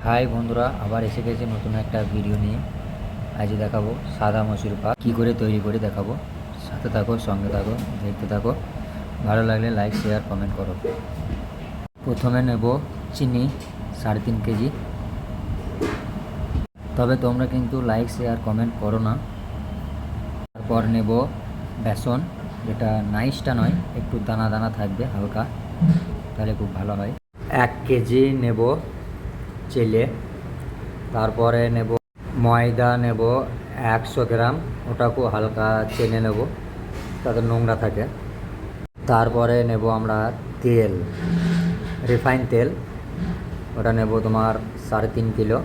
High বন্ধুরা, আবার এসে গেছে নতুন একটা ভিডিও নিয়ে। আজ দেখাবো সাদা মসুর পাক কী করে তৈরি করে দেখাবো। সাথে থাকো, সঙ্গে থাকো, দেখতে থাকো। ভালো লাগলে লাইক, শেয়ার, কমেন্ট করো। প্রথমে নেব চিনি 3.5 কেজি। তবে তোমরা কিন্তু লাইক, শেয়ার, কমেন্ট করো না। তারপর নেব বেসন, যেটা নাইসটা নয়, একটু দানা দানা থাকবে হালকা, তাহলে খুব ভালো হয়। 1 কেজি নেব চেলে। তারপরে নেব ময়দা, নেব 100 গ্রাম, ওটাকেও হালকা চেনে নেব তাতে নোংরা থাকে। তারপরে নেব আমরা তেল, রিফাইন তেল, ওটা নেব তোমার 3.5 কিলো।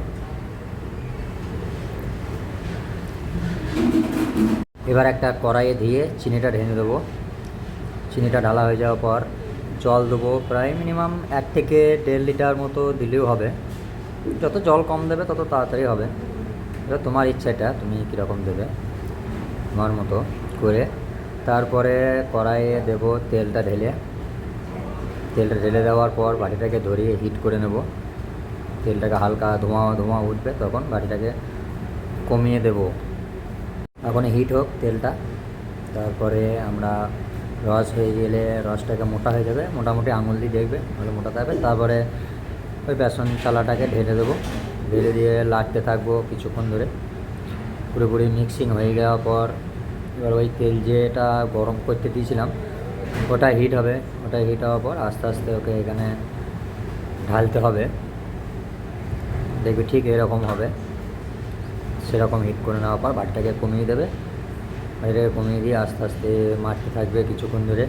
এবার একটা কড়াইয়ে দিয়ে চিনিটা ঢেলে দেবো। চিনিটা ঢালা হয়ে যাওয়ার পর জল দেবো, প্রায় মিনিমাম 1 থেকে 1.5 লিটার মতো দিলেও হবে। যত জল কম দেবে তত তাড়াতাড়ি হবে। এবার তোমার ইচ্ছা, এটা তুমি কীরকম দেবে তোমার মতো করে। তারপরে কড়াইয়ে দেবো তেলটা ঢেলে দেওয়ার পর বাটিটাকে ধরিয়ে হিট করে নেব। তেলটাকে হালকা ধোঁয়া ধোঁয়া উঠবে, তখন বাটিটাকে কমিয়ে দেব। এখন হিট হোক তেলটা। তারপরে আমরা রস হয়ে গেলে রসটাকে মোটা হয়ে যাবে, মোটামুটি আঙুল দিয়ে দেখবে ভালো মোটা থাকবে। তারপরে ওই বেসন চালাটাকে ঢেলে দেবো, ঢেলে দিয়ে লাড়তে থাকবো কিছুক্ষণ ধরে। পুরোপুরি মিক্সিং হয়ে যাওয়ার পর এবার ওই তেল যেটা গরম করতে দিয়েছিলাম ওটা হিট হবে। ওটা হিট হওয়ার পর আস্তে আস্তে ওকে এখানে ঢালতে হবে। দেখবি ঠিক এরকম হবে। সেরকম হিট করে নেওয়ার পর বাটিটাকে কমিয়ে দেবে। বাটিটাকে কমিয়ে দিয়ে আস্তে আস্তে মারতে থাকবে কিছুক্ষণ ধরে।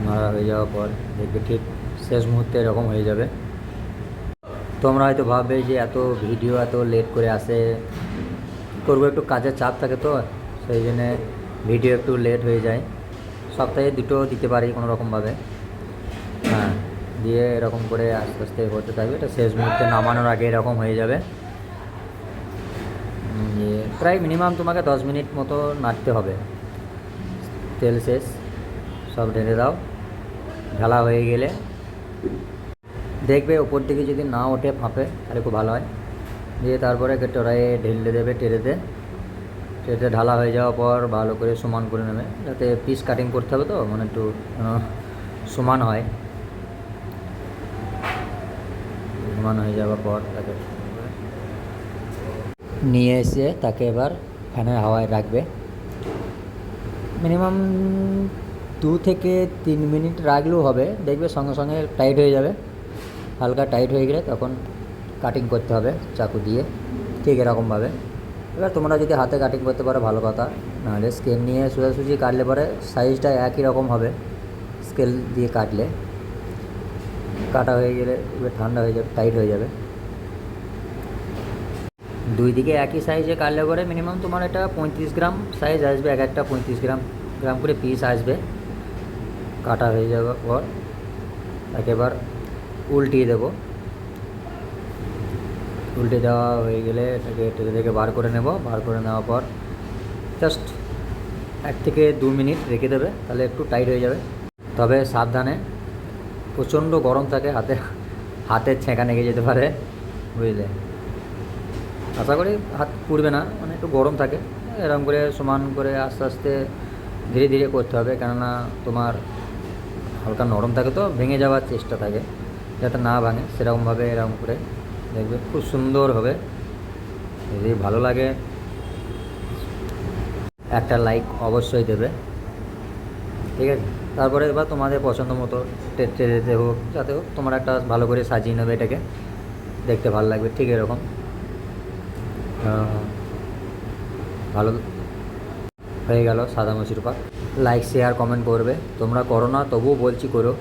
মারা হয়ে যাওয়ার পর দেখবে ঠিক শেষ মুহূর্তে এরকম হয়ে যাবে। তোমরা হয়তো ভাববে যে এত ভিডিও এত লেট করে আসে, করবো, একটু কাজের চাপ থাকে তো সেই জন্যে ভিডিও একটু লেট হয়ে যায়। সপ্তাহে 2টো দিতে পারি কোনো রকমভাবে। হ্যাঁ, দিয়ে এরকম করে আস্তে আস্তে হতে থাকবে। এটা শেষ মুহূর্তে নামানোর আগে এরকম হয়ে যাবে। প্রায় মিনিমাম তোমাকে 10 মিনিট মতো নাড়তে হবে। তেল শেষ, সব ঢেলে দাও। ঢালা হয়ে গেলে দেখবে ওপর দিকে যদি না ওঠে ফাঁপে, তাহলে খুব ভালো হয়। দিয়ে তারপরে কড়াইয়ে ঢেলে দেবে, টেরেতে ঢালা হয়ে যাওয়ার পর ভালো করে সমান করে নেবে, যাতে পিস কাটিং করতে হবে তো মানে একটু সমান হয়। সমান হয়ে যাওয়ার পর তাকে নিয়ে এসে তাকে এবার ফ্যানের হাওয়ায় রাখবে। মিনিমাম 2 থেকে 3 মিনিট রাখলেও হবে, দেখবে সঙ্গে সঙ্গে টাইট হয়ে যাবে। হালকা টাইট হয়ে গেলে তখন কাটিং করতে হবে চাকু দিয়ে, ঠিক এরকমভাবে। এবার তোমরা যদি হাতে কাটিং করতে পারো ভালো কথা, নাহলে স্কেল নিয়ে সোজাসুজি কাটলে পরে সাইজটা একই রকম হবে। স্কেল দিয়ে কাটলে কাটা হয়ে গেলে এবার ঠান্ডা হয়ে যাবে, টাইট হয়ে যাবে। 2 দিকে একই সাইজে কাটলে পরে মিনিমাম তোমার এটা 35 গ্রাম সাইজ আসবে। একটা 35 গ্রাম করে পিস আসবে। কাটা হয়ে যাওয়ার পর তাকে এবার উল্টিয়ে দেবো। উল্টে দেওয়া হয়ে গেলে এটাকে তেলে থেকে বার করে নেব। বার করে নেওয়ার পর জাস্ট 1 থেকে 2 মিনিট রেখে দেবে, তাহলে একটু টাইট হয়ে যাবে। তবে সাবধানে, প্রচণ্ড গরম থাকে, হাতের ছেঁকা লেগে যেতে পারে, বুঝলে। আশা করি হাত পুড়বে না, মানে একটু গরম থাকে। এরকম করে সমান করে আস্তে আস্তে ধীরে ধীরে করতে হবে, কেননা তোমার হালকা নরম থাকে তো ভেঙে যাওয়ার চেষ্টা থাকে, যাতে না ভাঙে সেরকমভাবে এরকম করে দেখবে খুব সুন্দর হবে। যদি ভালো লাগে একটা লাইক অবশ্যই দেবে, ঠিক আছে। তারপরে এবার তোমাদের পছন্দ মতো ট্রেতে হোক, যাতে হোক, তোমরা একটা ভালো করে সাজিয়ে নেবে এটাকে, দেখতে ভালো লাগবে। ঠিক এরকম ভালো হয়ে গেল সাদা মসুর পাক। লাইক, শেয়ার, কমেন্ট করবে। তোমরা করো না, তবুও বলছি করো।